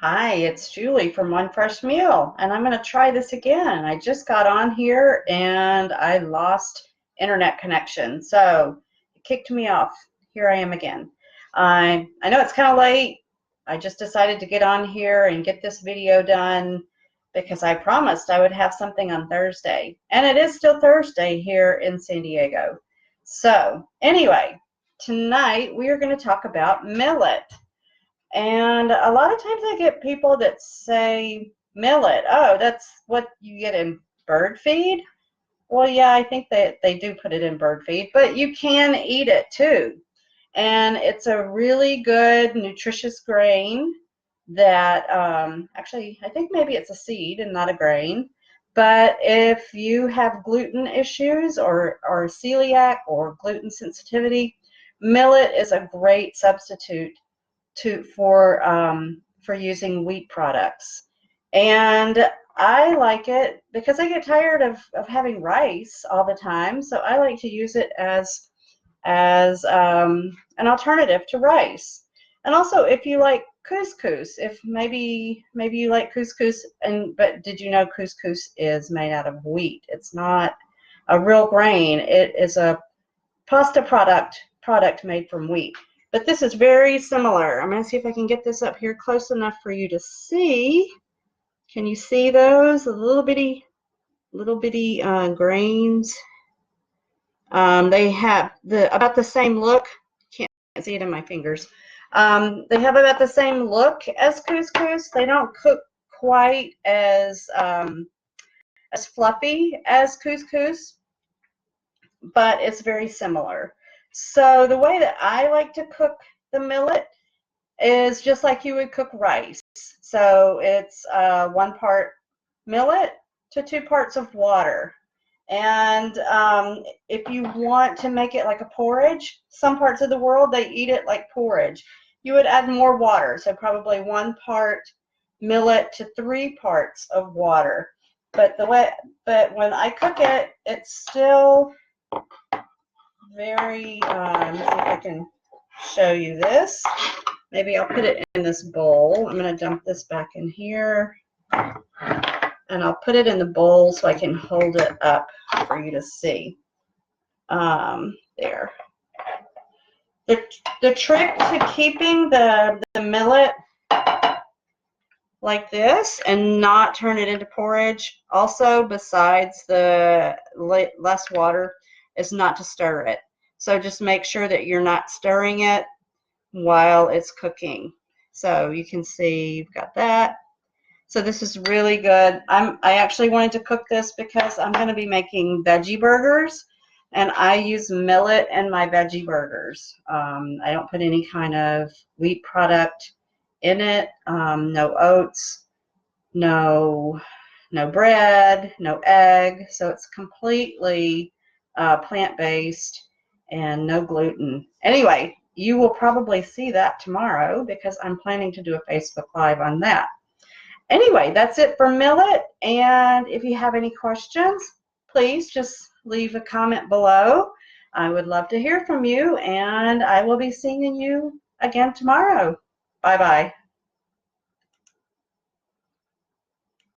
Hi, it's Julie from One Fresh Meal, and I'm going to try this again. I just got on here and I lost internet connection, so it kicked me off. Here I am again. I know it's kind of late. I just decided to get on here and get this video done because I promised I would have something on Thursday, and it is still Thursday here in San Diego. So anyway, tonight we are going to talk about millet. And a lot of times I get people that say, millet, oh, that's what you get in bird feed. Well, yeah, I think that they do put it in bird feed, but you can eat it too. And it's a really good, nutritious grain that actually, I think maybe it's a seed and not a grain. But if you have gluten issues or celiac or gluten sensitivity, millet is a great substitute for using wheat products. And I like it because I get tired of having rice all the time, so I like to use it as an alternative to rice. And also, if you like couscous, if maybe you like couscous, but did you know couscous is made out of wheat? It's not a real grain. It is a pasta product made from wheat. But this is very similar. I'm going to see if I can get this up here close enough for you to see. Can you see those? The little bitty grains. They have about the same look. Can't see it in my fingers. They have about the same look as couscous. They don't cook quite as fluffy as couscous, but it's very similar. So the way that I like to cook the millet is just like you would cook rice. So it's 1 part millet to 2 parts of water. And if you want to make it like a porridge, some parts of the world, they eat it like porridge. You would add more water, so probably 1 part millet to 3 parts of water. But when I cook it, it's still very, let me see if I can show you this. Maybe I'll put it in this bowl. I'm going to dump this back in here, and I'll put it in the bowl so I can hold it up for you to see. There. The trick to keeping the millet like this and not turn it into porridge, also besides the less water, is not to stir it. So just make sure that you're not stirring it while it's cooking. So you can see you've got that. So this is really good. I actually wanted to cook this because I'm going to be making veggie burgers, and I use millet in my veggie burgers. I don't put any kind of wheat product in it. No oats, no bread, no egg. So it's completely plant-based and no gluten. Anyway, you will probably see that tomorrow because I'm planning to do a Facebook Live on that. Anyway, that's it for millet, and if you have any questions, please just leave a comment below. I would love to hear from you, and I will be seeing you again tomorrow. Bye-bye.